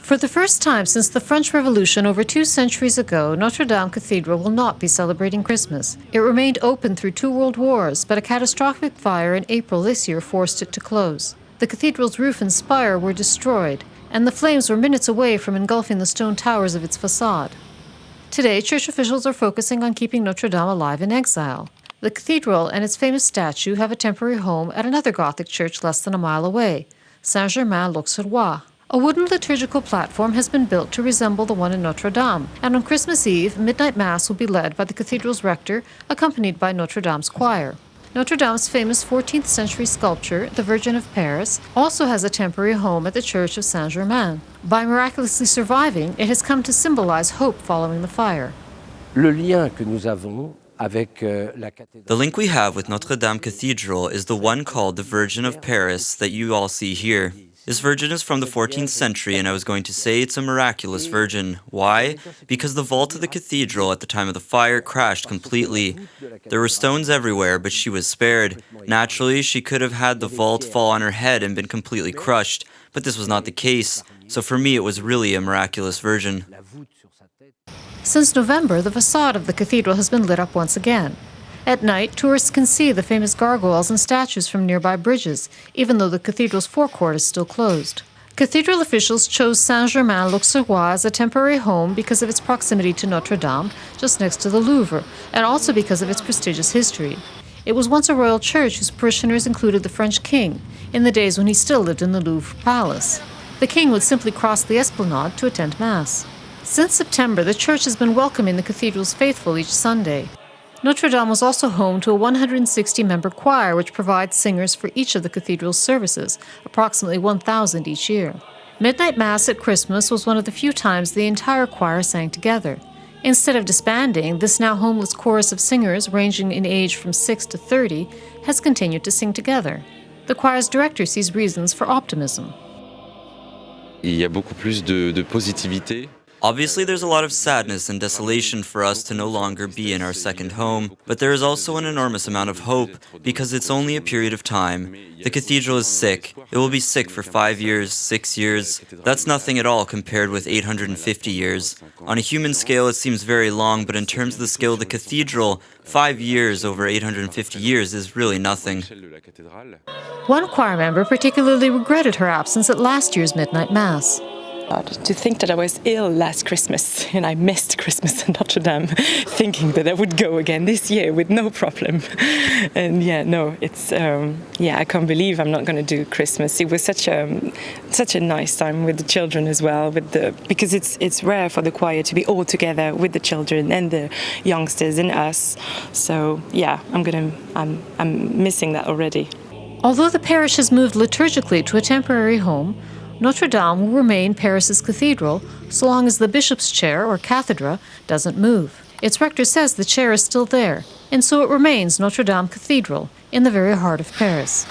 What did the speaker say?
For the first time since the French Revolution over 2 centuries ago, Notre Dame Cathedral will not be celebrating Christmas. It remained open through 2 world wars, but a catastrophic fire in April this year forced it to close. The cathedral's roof and spire were destroyed, and the flames were minutes away from engulfing the stone towers of its facade. Today, church officials are focusing on keeping Notre Dame alive in exile. The cathedral and its famous statue have a temporary home at another Gothic church less than a mile away, Saint-Germain-l'Auxerrois. A wooden liturgical platform has been built to resemble the one in Notre Dame, and on Christmas Eve, midnight Mass will be led by the cathedral's rector, accompanied by Notre Dame's choir. Notre Dame's famous 14th century sculpture, the Virgin of Paris, also has a temporary home at the Church of Saint-Germain. By miraculously surviving, it has come to symbolize hope following the fire. Le lien que nous avons The link we have with Notre Dame Cathedral is the one called the Virgin of Paris that you all see here. This virgin is from the 14th century, and I was going to say it's a miraculous virgin. Why? Because the vault of the cathedral at the time of the fire crashed completely. There were stones everywhere, but she was spared. Naturally, she could have had the vault fall on her head and been completely crushed, but this was not the case. So for me, it was really a miraculous virgin. Since November, the facade of the cathedral has been lit up once again. At night, tourists can see the famous gargoyles and statues from nearby bridges, even though the cathedral's forecourt is still closed. Cathedral officials chose Saint-Germain-l'Auxerrois as a temporary home because of its proximity to Notre Dame, just next to the Louvre, and also because of its prestigious history. It was once a royal church whose parishioners included the French king, in the days when he still lived in the Louvre Palace. The king would simply cross the esplanade to attend Mass. Since September, the church has been welcoming the cathedral's faithful each Sunday. Notre Dame was also home to a 160-member choir which provides singers for each of the cathedral's services, approximately 1,000 each year. Midnight Mass at Christmas was one of the few times the entire choir sang together. Instead of disbanding, this now homeless chorus of singers, ranging in age from 6 to 30, has continued to sing together. The choir's director sees reasons for optimism. Il y a beaucoup plus de positivité. Obviously, there's a lot of sadness and desolation for us to no longer be in our second home, but there is also an enormous amount of hope because it's only a period of time. The cathedral is sick. It will be sick for 5 years, 6 years. That's nothing at all compared with 850 years. On a human scale, it seems very long, but in terms of the scale of the cathedral, 5 years over 850 years is really nothing. One choir member particularly regretted her absence at last year's Midnight Mass. To think that I was ill last Christmas and I missed Christmas in Notre Dame, thinking that I would go again this year with no problem. And I can't believe I'm not going to do Christmas. It was such a nice time with the children as well, because it's rare for the choir to be all together with the children and the youngsters and us. So yeah, I'm missing that already. Although the parish has moved liturgically to a temporary home, Notre Dame will remain Paris's cathedral so long as the bishop's chair, or cathedra, doesn't move. Its rector says the chair is still there, and so it remains Notre Dame Cathedral in the very heart of Paris.